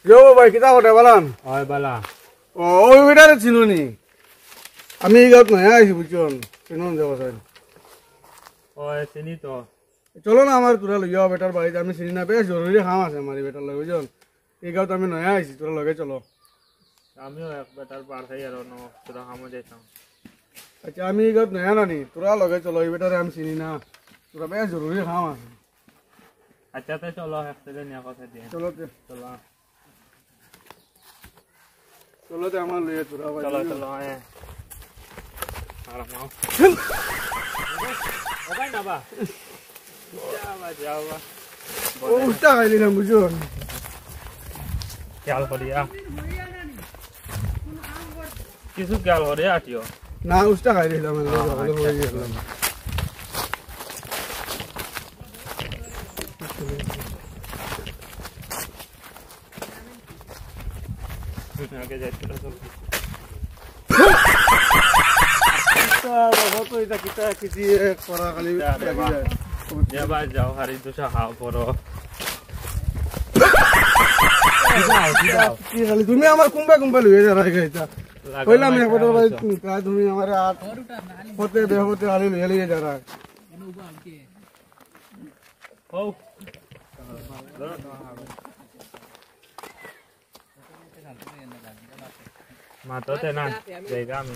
Yo ভাই কিতা কথা বলাম হয় বালা ও ওই বেটারে চিনুনি আমি এই গাঁত নয়া আইছি বুঝছন চিনুন যাব স্যার হয় চিনি তো চলো না আমার তোরা লইয়া বেটার বাড়িতে আমি চিনি না বেশ জরুরি কাম আছে আমার বেটার লগে বুঝছন এই গাঁত আমি নয়া আইছি তোরা লগে চলো আমিও এক বেটার পার খাই আর ন তোরা হামো যাইতাম আচ্ছা আমি এই গাঁত নয়া নানি তোরা লগে চলো এই বেটারে আমি চিনি না তোরা বেশ জরুরি কাম আছে আচ্ছা তো চলো একসাথে নিয়ে কথা দিয়ে চলো চলো চলো তে আমার লইয়া তোরা ভাই চলো চলো হ্যাঁ আরাম নাও ওবাই না বা যাওয়া ও উস্তা খাইলি না বুঝছন খেয়াল করিয়া কিছু খেয়াল করে আটিও না উস্তা খাই দিলাম ভালো হয়ে গেলাম আগে যাইছিল সব বাবা তো এটা কিতা কিছু করা খালি যাবা যাও হারি দুসা হাও পড়ো কি খালি তুমি আমার কুম্বা লুয়ে যারা এটা কইলাম না বড় ভাই তুমি আমার আট হতে বেহতে আলি লুয়ে যারা ও মাতো তে না যাইবা আমি